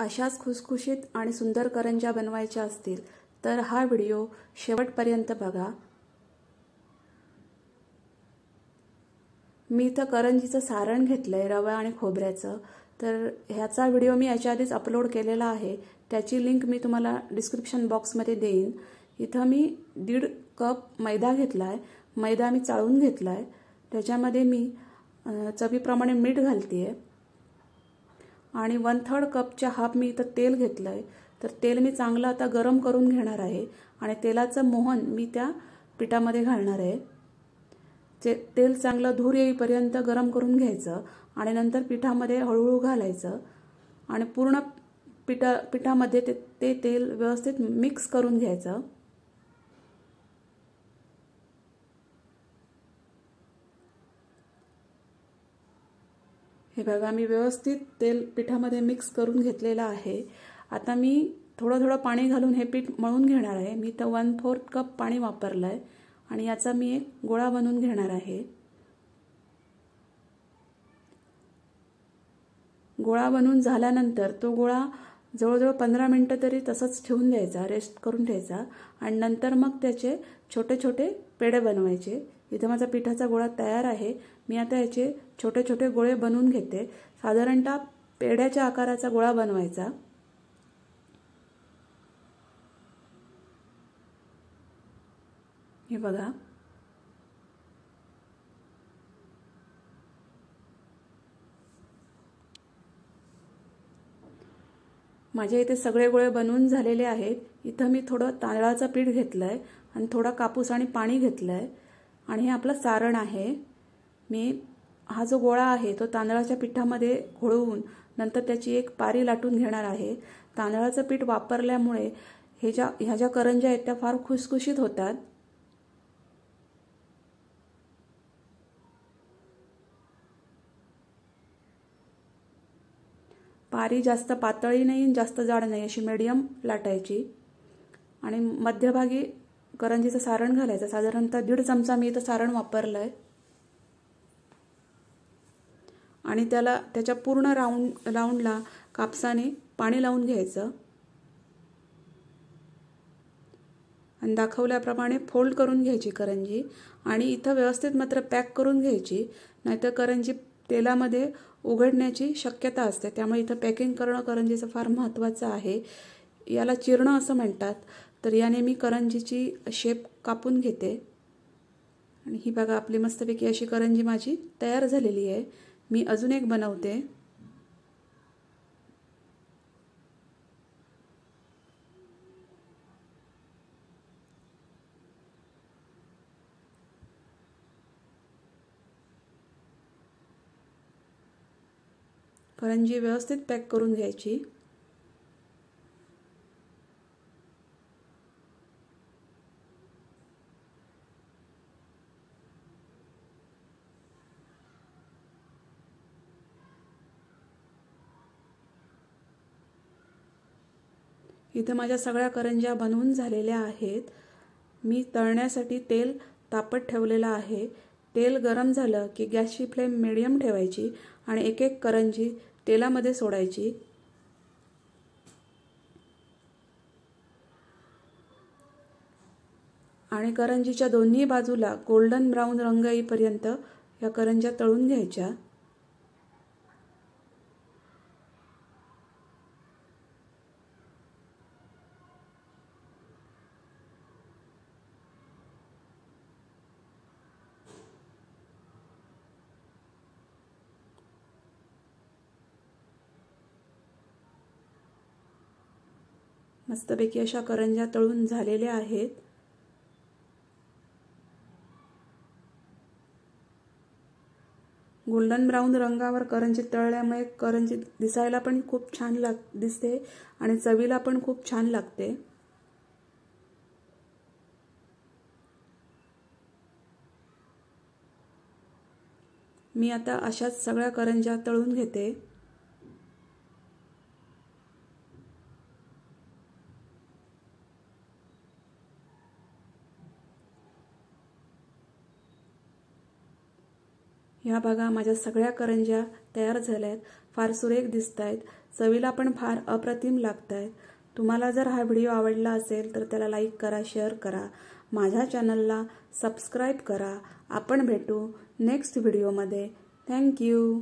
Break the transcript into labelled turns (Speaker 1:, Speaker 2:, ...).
Speaker 1: अशाच खुसखुशीत आणि सुंदर करंज्या बनवायच्या असतील तर हा व्हिडिओ शेवटपर्यंत बघा। मी इथं करंजीचं सारण घेतलंय रवा आणि खोबऱ्याचं, तर ह्याचा व्हिडिओ मी याच्या आधीच अपलोड केलेला आहे, त्याची लिंक मी तुम्हाला डिस्क्रिप्शन बॉक्समध्ये देईन। इथं मी 1.5 कप मैदा घेतलाय, मैदा मी चाळून घेतलाय, त्याच्यामध्ये मी चवीप्रमाणे मीठ घालतेय आणि 1/3 कपच्या हाफ मी इथं तेल घेतलंय। तर तेल मी चांगलं आता गरम करून घेणार आहे आणि तेलाचं मोहन मी त्या पिठामध्ये घालणार आहे। तेल चांगलं धूर येईपर्यंत गरम करून घ्यायचं आणि नंतर पिठामध्ये हळूहळू घालायचं आणि पूर्ण पिठामध्ये ते तेल व्यवस्थित मिक्स करून घ्यायचं। हे बघा, मी व्यवस्थित तेल पिठामध्ये मिक्स करून घेतलेलं आहे। आता मी थोडं थोडं पाणी घालून हे पीठ मळून घेणार आहे। मी तर 1/4 कप पाणी वापरलंय आणि याचा मी एक गोळा बनवून घेणार आहे। गोळा बनवून झाल्यानंतर तो गोळा जवळजवळ 15 मिनिटं तरी तसंच ठेवून द्यायचा, रेस्ट करून ठेवायचा आणि नंतर मग त्याचे छोटे छोटे पेढे बनवायचे। इथे माझा पिठाचा गोळा तयार आहे। मी आता याचे छोटे छोटे गोळे बनवून घेते। साधारणतः पेढ्याच्या आकाराचा गोळा बनवायचा। हे बघा, माझे इथे सगळे गोळे बनवून झालेले आहेत। इथं मी थोडं तांदळाचं पीठ घेतलंय आणि थोडा कापूस आणि पाणी घेतलंय आणि हे आपलं सारण आहे। मी हा जो गोळा आहे तो तांदळाच्या पिठामध्ये घोळवून नंतर त्याची एक पारी लाटून घेणार आहे। तांदळाचं पीठ वापरल्यामुळे ह्या ज्या करंज्या आहेत त्या फार खुसखुशीत होतात। पारी जास्त पातळी नाही जास्त जाड नाही, अशी मीडियम लाटायची आणि मध्यभागी करंजीचं सारण घालायचं। साधारणतः 1.5 चमचा मी इथं सारण वापरलंय आणि त्याच्या पूर्ण राऊंडला कापसाने पाणी लावून घ्यायचं आणि दाखवल्याप्रमाणे फोल्ड करून घ्यायची करंजी आणि इथं व्यवस्थित मात्र पॅक करून घ्यायची, नाहीतर करंजी तेलामध्ये उघडण्याची शक्यता असते। त्यामुळे इथं पॅकिंग करणं करंजीचं फार महत्त्वाचं आहे। याला चिरणं असं म्हणतात। तर याने मी करंजीची शेप कापून घेते आणि ही बघा, आपली मस्तपैकी अशी करंजी माझी तयार झालेली आहे। मी अजून एक बनवते। करंजी व्यवस्थित पॅक करून घ्यायची। इथे माझ्या सगळ्या करंज्या बनवून झालेल्या आहेत। मी तळण्यासाठी तेल तापत ठेवलेलं आहे। तेल गरम झालं की गॅसची फ्लेम मीडियम ठेवायची आणि एक एक करंजी तेलामध्ये सोडायची आणि करंजीच्या दोन्ही बाजूला गोल्डन ब्राऊन रंग येईपर्यंत या करंज्या तळून घ्यायच्या। मस्तपैकी अशा करंज्या तळून झालेल्या आहेत। गोल्डन ब्राऊन रंगावर करंजी तळल्यामुळे करंजी दिसायला पण खूप छान दिसते आणि चवीला पण खूप छान लागते। मी आता अशाच सगळ्या करंज्या तळून घेते। ह्या बघा, माझ्या सगळ्या करंज्या तयार झाल्यात, फार सुरेख दिसतायत। चवीला पण फार अप्रतिम लागत आहेत। तुम्हाला जर हा व्हिडिओ आवडला असेल तर त्याला लाईक करा, शेअर करा, माझ्या चॅनलला सबस्क्राईब करा। आपण भेटू नेक्स्ट व्हिडिओमध्ये। Thank you.